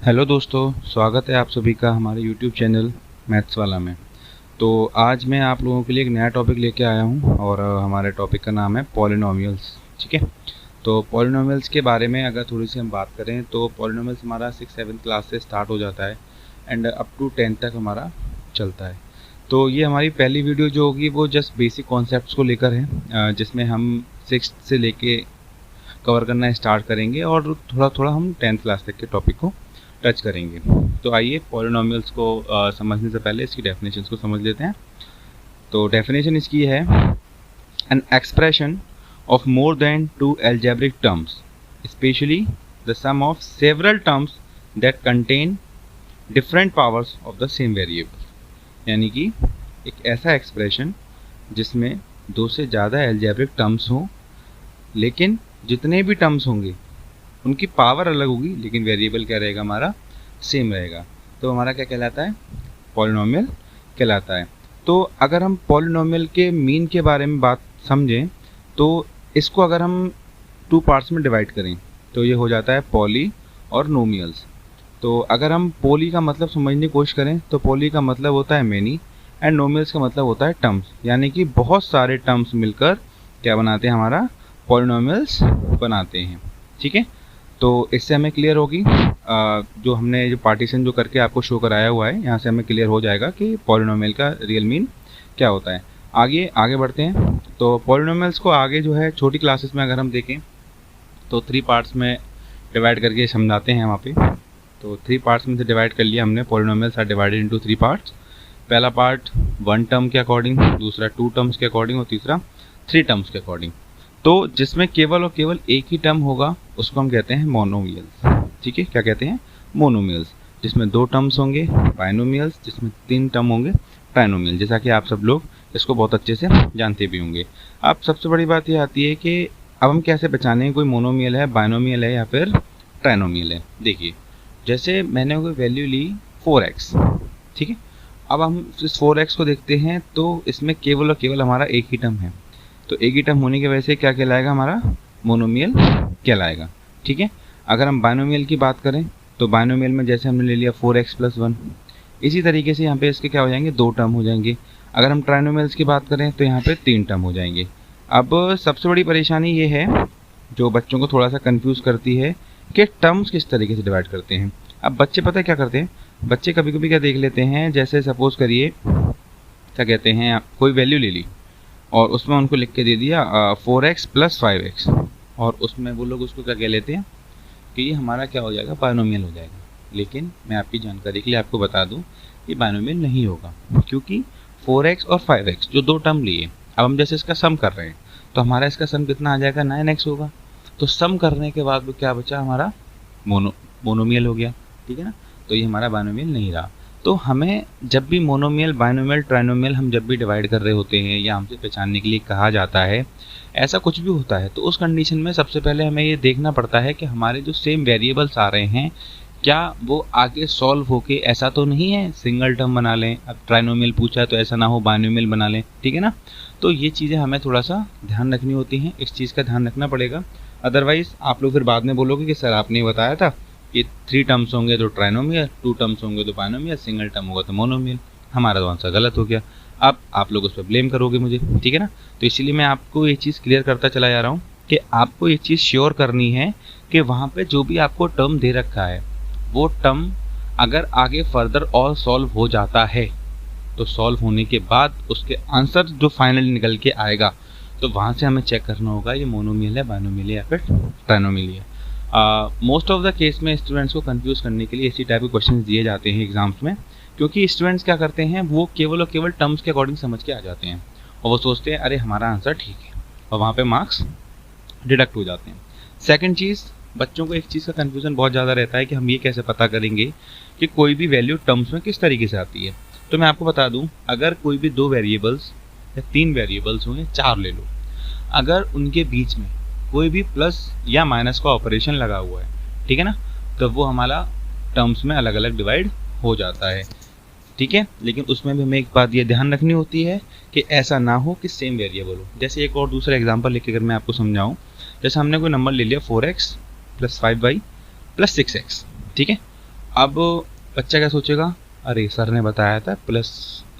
Hello दोस्तों, स्वागत है आप सभी का हमारे यूट्यूब चैनल मैथ्स वाला में। तो आज मैं आप लोगों के लिए एक नया टॉपिक लेके आया हूं और हमारे टॉपिक का नाम है पॉलिनोमियल्स। ठीक है, तो पॉलिनोमियल्स के बारे में अगर थोड़ी सी हम बात करें तो पॉलिनोमियल्स हमारा 6-7 क्लास से स्टार्ट हो जाता है एंड अप टू 10 तक हमारा चलता है। तो ये हमारी पहली वीडियो जो होगी वो जस्ट बेसिक कॉन्सेप्ट्स को लेकर है, जिसमें हम 6th से लेके कवर करना स्टार्ट करेंगे और थोड़ा थोड़ा हम 10th क्लास तक के टॉपिक को टच करेंगे। तो आइए पॉलिनोमियल्स को समझने से पहले इसकी डेफिनेशंस को समझ लेते हैं। तो डेफिनेशन इसकी है, an expression of more than two algebraic terms specially the sum of several terms that contain different powers of the same variable. यानी कि एक ऐसा एक्सप्रेशन जिसमें दो से ज़्यादा एल्जेब्रिक टर्म्स हों, लेकिन जितने भी टर्म्स होंगे उनकी पावर अलग होगी लेकिन वेरिएबल क्या रहेगा, हमारा सेम रहेगा। तो हमारा क्या कहलाता है, पॉलिनोमियल कहलाता है। तो अगर हम पॉलिनोमियल के मीन के बारे में बात समझें तो इसको अगर हम 2 पार्ट्स में डिवाइड करें तो ये हो जाता है पॉली और नोमियल्स। तो अगर हम पॉली का मतलब समझने की कोशिश करें तो पॉली का मतलब होता है मेनी एंड नोमियल्स का मतलब होता है टर्म्स, यानी कि बहुत सारे टर्म्स मिलकर क्या बनाते हैं, हमारा पॉलिनोमियल्स बनाते हैं। ठीक है, तो इससे हमें क्लियर होगी, जो हमने जो पार्टीशन जो करके आपको शो कराया हुआ है यहाँ से हमें क्लियर हो जाएगा कि पॉलिनोमियल का रियल मीन क्या होता है। आगे बढ़ते हैं। तो पॉलिनोमियल्स को आगे जो है छोटी क्लासेस में अगर हम देखें तो 3 पार्ट्स में डिवाइड करके समझाते हैं वहाँ पे। तो 3 पार्ट्स में से डिवाइड कर लिया हमने। Polynomials are divided into 3 parts. पहला पार्ट 1 टर्म के अकॉर्डिंग, दूसरा 2 टर्म्स के अकॉर्डिंग और तीसरा 3 टर्म्स के अकॉर्डिंग। तो जिसमें केवल और केवल एक ही टर्म होगा उसको हम कहते हैं मोनोमियल्स। ठीक है, क्या कहते हैं, मोनोमियल्स। जिसमें 2 टर्म्स होंगे बाइनोमियल्स, जिसमें 3 टर्म होंगे ट्राइनोमियल। जैसा कि आप सब लोग इसको बहुत अच्छे से जानते भी होंगे। अब सबसे बड़ी बात ये आती है कि अब हम कैसे पहचानें कोई मोनोमियल है, बाइनोमियल है या फिर ट्राइनोमियल है। देखिए, जैसे मैंने कोई वैल्यू ली 4x, ठीक है। अब हम इस 4x को देखते हैं तो इसमें केवल और केवल हमारा एक ही टर्म है। तो एक ही टर्म होने की वजह से क्या कहलाएगा, हमारा मोनोमियल कहलाएगा। ठीक है, अगर हम बाइनोमियल की बात करें तो बाइनोमियल में जैसे हमने ले लिया 4x + 1, इसी तरीके से यहाँ पे इसके क्या हो जाएंगे, 2 टर्म हो जाएंगे। अगर हम ट्राइनोमियल्स की बात करें तो यहाँ पे 3 टर्म हो जाएंगे। अब सबसे बड़ी परेशानी ये है जो बच्चों को थोड़ा सा कन्फ्यूज़ करती है कि टर्म्स किस तरीके से डिवाइड करते हैं। अब बच्चे पता है क्या करते हैं, बच्चे कभी कभी क्या देख लेते हैं, जैसे सपोज़ करिए क्या कहते हैं, कोई वैल्यू ले ली और उसमें उनको लिख के दे दिया 4x + 5x, और उसमें वो लोग उसको क्या कह लेते हैं कि ये हमारा क्या हो जाएगा, बाइनोमियल हो जाएगा। लेकिन मैं आपकी जानकारी के लिए आपको बता दूं ये बाइनोमियल नहीं होगा, क्योंकि 4x और 5x जो 2 टर्म लिए, अब हम जैसे इसका सम कर रहे हैं तो हमारा इसका सम कितना आ जाएगा, 9x होगा। तो सम करने के बाद वो क्या बचा, हमारा मोनोमियल हो गया। ठीक है ना, तो ये हमारा बाइनोमियल नहीं रहा। तो हमें जब भी मोनोमियल, बाइनोमियल, ट्राइनोमियल हम जब भी डिवाइड कर रहे होते हैं या हमसे पहचानने के लिए कहा जाता है, ऐसा कुछ भी होता है, तो उस कंडीशन में सबसे पहले हमें ये देखना पड़ता है कि हमारे जो सेम वेरिएबल्स आ रहे हैं क्या वो आगे सॉल्व होके ऐसा तो नहीं है सिंगल टर्म बना लें। अब ट्राइनोमियल पूछा है तो ऐसा ना हो बाइनोमियल बना लें। ठीक है ना, तो ये चीज़ें हमें थोड़ा सा ध्यान रखनी होती हैं, इस चीज़ का ध्यान रखना पड़ेगा। अदरवाइज़ आप लोग फिर बाद में बोलोगे कि सर आपने बताया था कि 3 टर्म्स होंगे तो ट्राइनोमियल, 2 टर्म्स होंगे तो बाइनोमियल, सिंगल टर्म होगा तो मोनोमियल। हमारा तो आंसर गलत हो गया। अब आप लोग उस पर ब्लेम करोगे मुझे, ठीक है ना। तो इसीलिए मैं आपको ये चीज़ क्लियर करता चला जा रहा हूँ कि आपको ये चीज़ श्योर करनी है कि वहाँ पे जो भी आपको टर्म दे रखा है वो टर्म अगर आगे फर्दर और सॉल्व हो जाता है तो सॉल्व होने के बाद उसके आंसर जो फाइनली निकल के आएगा तो वहाँ से हमें चेक करना होगा ये मोनोमियल है, बाइनोमियल है या फिर ट्राइनोमियल है। मोस्ट ऑफ द केस में स्टूडेंट्स को कंफ्यूज करने के लिए इसी टाइप के क्वेश्चन दिए जाते हैं एग्जाम्स में, क्योंकि स्टूडेंट्स क्या करते हैं वो केवल और केवल टर्म्स के अकॉर्डिंग समझ के आ जाते हैं और वो सोचते हैं अरे हमारा आंसर ठीक है, और वहाँ पे मार्क्स डिडक्ट हो जाते हैं। सेकंड चीज़, बच्चों को एक चीज़ का कन्फ्यूजन बहुत ज़्यादा रहता है कि हम ये कैसे पता करेंगे कि कोई भी वैल्यू टर्म्स में किस तरीके से आती है। तो मैं आपको बता दूँ, अगर कोई भी 2 वेरिएबल्स या 3 वेरिएबल्स हों या 4 ले लो, अगर उनके बीच में कोई भी प्लस या माइनस का ऑपरेशन लगा हुआ है, ठीक है ना, तो वो हमारा टर्म्स में अलग अलग डिवाइड हो जाता है। ठीक है, लेकिन उसमें भी हमें एक बात ये ध्यान रखनी होती है कि ऐसा ना हो कि सेम वेरिएबल हो। जैसे एक और दूसरा एग्जांपल लेके अगर मैं आपको समझाऊं, जैसे हमने कोई नंबर ले लिया 4x + 5y + 6x, ठीक है। अब बच्चा क्या सोचेगा, अरे सर ने बताया था प्लस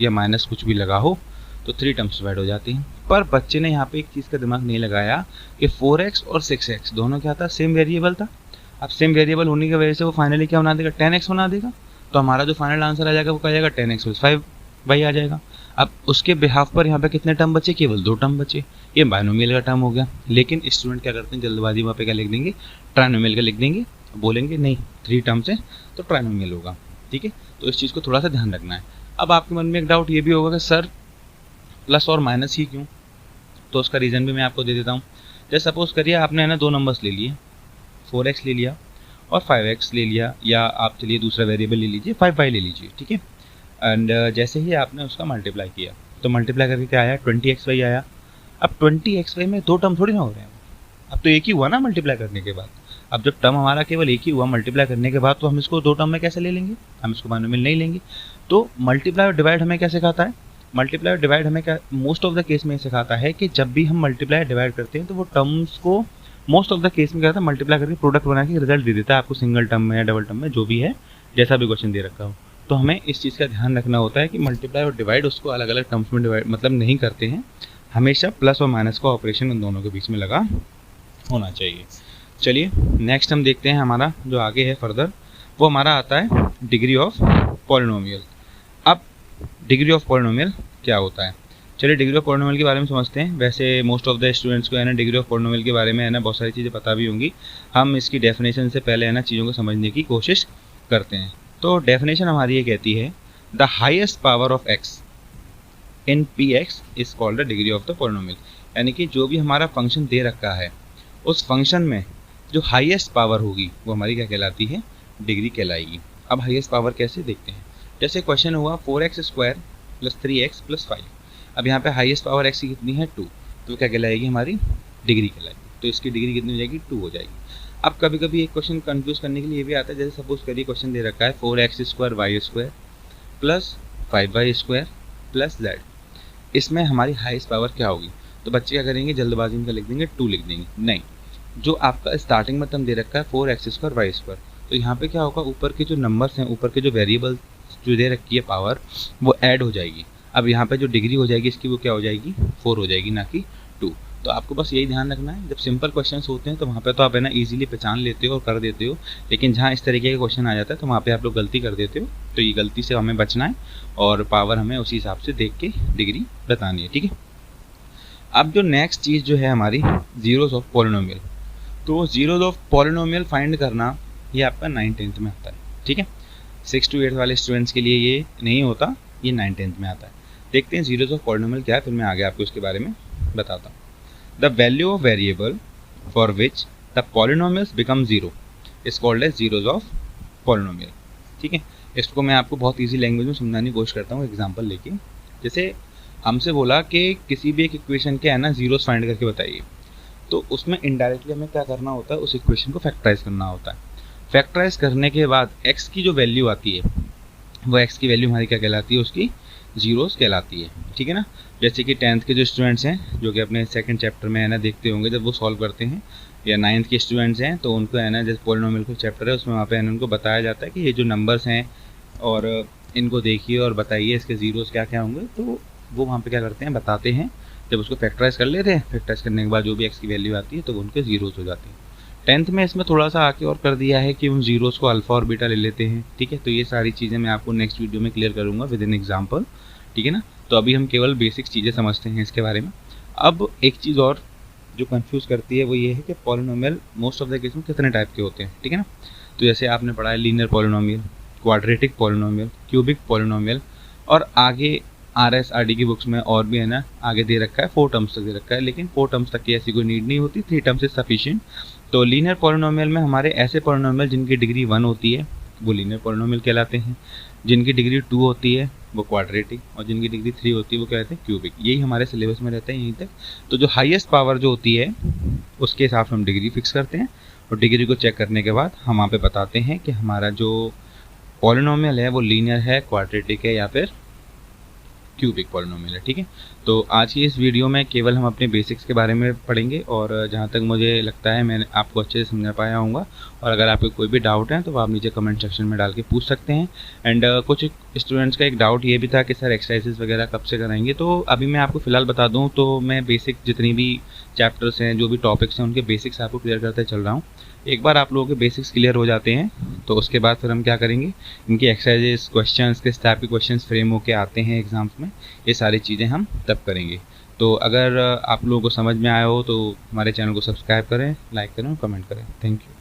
या माइनस कुछ भी लगा हो तो 3 टर्म्स डिवाइड हो जाती हैं। पर बच्चे ने यहाँ पे एक चीज़ का दिमाग नहीं लगाया कि 4x और 6x दोनों क्या था, सेम वेरिएबल था। अब सेम वेरिएबल होने की वजह से वो फाइनली क्या बना देगा, 10x बना देगा। तो हमारा जो फाइनल आंसर आ जाएगा वो क्या आ जाएगा, 10x + 5y आ जाएगा। अब उसके बिहाफ पर यहाँ पे कितने टर्म बचे, केवल 2 टर्म बचे। ये बाइनोमियल का टर्म हो गया। लेकिन स्टूडेंट क्या करते हैं, जल्दबाजी वहाँ पे क्या लिख देंगे, ट्राइनोमियल का लिख देंगे। बोलेंगे नहीं 3 टर्म्स है तो ट्राइनोमियल होगा। ठीक है, तो इस चीज़ को थोड़ा सा ध्यान रखना है। अब आपके मन में एक डाउट ये भी होगा कि सर प्लस और माइनस ही क्यों, तो उसका रीज़न भी मैं आपको दे देता हूँ। जैसे सपोज करिए आपने है ना 2 नंबर्स ले लिए, 4x ले लिया और 5x ले लिया, या आप चलिए दूसरा वेरिएबल ले लीजिए 5y ले लीजिए। ठीक है, एंड जैसे ही आपने उसका मल्टीप्लाई किया तो मल्टीप्लाई करके क्या आया, 20xy आया। अब 20xy में 2 टर्म थोड़ी ना हो रहे हैं, अब तो एक ही हुआ ना मल्टीप्लाई करने के बाद। अब जब टर्म हमारा केवल एक ही हुआ मल्टीप्लाई करने के बाद, तो हम इसको 2 टर्म में कैसे ले लेंगे, हम इसको बाइनोमियल नहीं लेंगे। तो मल्टीप्लाई और डिवाइड हमें क्या सिखाता है, मल्टीप्लाई और डिवाइड हमें क्या मोस्ट ऑफ द केस में सिखाता है कि जब भी हम मल्टीप्लाई डिवाइड करते हैं तो वो टर्म्स को मोस्ट ऑफ द केस में क्या होता है, मल्टीप्लाई करके प्रोडक्ट बना के रिजल्ट दे देता है आपको, सिंगल टर्म में या डबल टर्म में, जो भी है जैसा भी क्वेश्चन दे रखा हो। तो हमें इस चीज़ का ध्यान रखना होता है कि मल्टीप्लाई और डिवाइड उसको अलग अलग टर्म्स में डिवाइड मतलब नहीं करते हैं, हमेशा प्लस और माइनस का ऑपरेशन उन दोनों के बीच में लगा होना चाहिए। चलिए नेक्स्ट हम देखते हैं, हमारा जो आगे है फर्दर वो हमारा आता है डिग्री ऑफ पॉलिनोमियल। अब डिग्री ऑफ पॉलिनोमियल क्या होता है, चलिए डिग्री ऑफ पॉलिनोमियल के बारे में समझते हैं। वैसे मोस्ट ऑफ द स्टूडेंट्स को है ना डिग्री ऑफ पॉलिनोमियल के बारे में है ना बहुत सारी चीज़ें पता भी होंगी। हम इसकी डेफिनेशन से पहले है ना चीज़ों को समझने की कोशिश करते हैं। तो डेफिनेशन हमारी ये कहती है, the highest power of x in px is called the degree of the polynomial. यानी कि जो भी हमारा फंक्शन दे रखा है उस फंक्शन में जो हाईएस्ट पावर होगी वो हमारी क्या कहलाती है, डिग्री कहलाएगी। अब हाईएस्ट पावर कैसे देखते हैं, जैसे क्वेश्चन हुआ 4x² + 3x + 5। अब यहाँ पे हाईएस्ट पावर x की कितनी है, 2, तो क्या कहलाएगी, हमारी डिग्री कहलाएगी। तो इसकी डिग्री कितनी हो जाएगी, 2 हो जाएगी। अब कभी कभी एक क्वेश्चन कंफ्यूज करने के लिए भी आता है, जैसे सपोज करिए क्वेश्चन दे रखा है 4x² y² + 5y² + z। इसमें हमारी हाईएस्ट पावर क्या होगी, तो बच्चे क्या करेंगे, जल्दबाजी में लिख देंगे 2 लिख देंगे। नहीं, जो आपका स्टार्टिंग में टर्म दे रखा है 4x² y², तो यहाँ पे क्या होगा, ऊपर के जो नंबर्स हैं, ऊपर के जो वेरिएबल जो दे रखी है पावर, वो ऐड हो जाएगी। अब यहाँ पे जो डिग्री हो जाएगी इसकी वो क्या हो जाएगी, 4 हो जाएगी, ना कि 2। तो आपको बस यही ध्यान रखना है, जब सिंपल क्वेश्चंस होते हैं तो वहाँ पे तो आप है ना इजीली पहचान लेते हो और कर देते हो, लेकिन जहाँ इस तरीके का क्वेश्चन आ जाता है तो वहाँ पे आप लोग गलती कर देते हो। तो ये गलती से हमें बचना है और पावर हमें उसी हिसाब से देख के डिग्री बतानी है। ठीक है, अब जो नेक्स्ट चीज़ जो है हमारी जीरोस ऑफ पॉलिनोमियल, तो जीरोस ऑफ पॉलिनोमियल फाइंड करना ये आपका 9th-10th में आता है। ठीक है, 6 to 8 वाले स्टूडेंट्स के लिए ये नहीं होता, ये 9th-10th में आता है। देखते हैं जीरोस ऑफ पॉलिनोमियल क्या है, फिर मैं आगे आपको इसके बारे में बताता हूँ। The value of variable for which the polynomials become 0 is called as zeros of polynomial. ठीक है, इसको मैं आपको बहुत ईजी लैंग्वेज में समझाने की कोशिश करता हूँ एग्जाम्पल लेके। जैसे हमसे बोला कि किसी भी एक इक्वेशन के है ना जीरोस फाइंड करके बताइए, तो उसमें इनडायरेक्टली हमें क्या करना होता है, उस इक्वेशन को फैक्टराइज करना होता है। फैक्टराइज करने के बाद x की जो वैल्यू आती है वो x की वैल्यू हमारी क्या कहलाती है, उसकी जीरोस कहलाती है। ठीक है ना, जैसे कि 10th के जो स्टूडेंट्स हैं जो कि अपने 2nd चैप्टर में है ना देखते होंगे जब वो सॉल्व करते हैं, या 9th के स्टूडेंट्स हैं तो उनको है ना जैसे पॉलिनोमियल का चैप्टर है उसमें वहाँ पे उनको बताया जाता है कि ये जो नंबर्स हैं और इनको देखिए और बताइए इसके जीरोस क्या क्या होंगे, तो वो वहाँ पे क्या करते हैं, बताते हैं। जब उसको फैक्टराइज कर लेते हैं, फैक्टराइज करने के बाद जो भी x की वैल्यू आती है तो उनके जीरोस हो जाते हैं। 10th में इसमें थोड़ा सा आके और कर दिया है कि उन जीरोस को अल्फा और बीटा ले लेते हैं। ठीक है, तो ये सारी चीज़ें मैं आपको नेक्स्ट वीडियो में क्लियर करूँगा विद इन एग्जाम्पल। ठीक है ना, तो अभी हम केवल बेसिक चीज़ें समझते हैं इसके बारे में। अब एक चीज़ और जो कंफ्यूज करती है वो ये है कि polynomial most of the case में कितने टाइप के होते हैं। ठीक है ना, तो जैसे आपने पढ़ा है linear polynomial, quadratic polynomial, cubic polynomial, और आगे RS-RD की बुक्स में और भी है ना आगे दे रखा है 4 टर्म्स तक दे रखा है, लेकिन 4 टर्म्स तक की ऐसी कोई नीड नहीं होती, 3 टर्म्स इज सफिशिएंट। तो लीनियर पॉलिनोमियल में हमारे ऐसे पॉलिनोमियल जिनकी डिग्री 1 होती है वो लीनियर पॉलिनोमियल कहलाते हैं, जिनकी डिग्री 2 होती है वो क्वाड्रेटिक, और जिनकी डिग्री 3 होती है वो क्या कहते हैं, क्यूबिक। यही हमारे सिलेबस में रहता है यहीं तक। तो जो हाईएस्ट पावर जो होती है उसके हिसाब से हम डिग्री फिक्स करते हैं, और डिग्री को चेक करने के बाद हम वहाँ पे बताते हैं कि हमारा जो पॉलिनोमियल है वो लीनियर है, क्वाड्रेटिक है या फिर क्यूबिक पॉलिनोमियल है, ठीक है। तो आज की इस वीडियो में केवल हम अपने बेसिक्स के बारे में पढ़ेंगे और जहाँ तक मुझे लगता है मैंने आपको अच्छे से समझा पाया होऊंगा। और अगर आपको कोई भी डाउट है तो आप नीचे कमेंट सेक्शन में डाल के पूछ सकते हैं। एंड कुछ स्टूडेंट्स का एक डाउट ये भी था कि सर एक्सरसाइजेस वगैरह कब से कराएंगे, तो अभी मैं आपको फ़िलहाल बता दूँ तो मैं बेसिक जितनी भी चैप्टर्स हैं, जो भी टॉपिक्स हैं, उनके बेसिक्स आपको क्लियर करते चल रहा हूँ। एक बार आप लोगों के बेसिक्स क्लियर हो जाते हैं तो उसके बाद फिर हम क्या करेंगे, इनकी एक्सरसाइजेस, क्वेश्चंस, किस टाइप के क्वेश्चंस फ्रेम होके आते हैं एग्जाम्स में, ये सारी चीज़ें हम तब करेंगे। तो अगर आप लोगों को समझ में आया हो तो हमारे चैनल को सब्सक्राइब करें, लाइक करें और कमेंट करें। Thank you.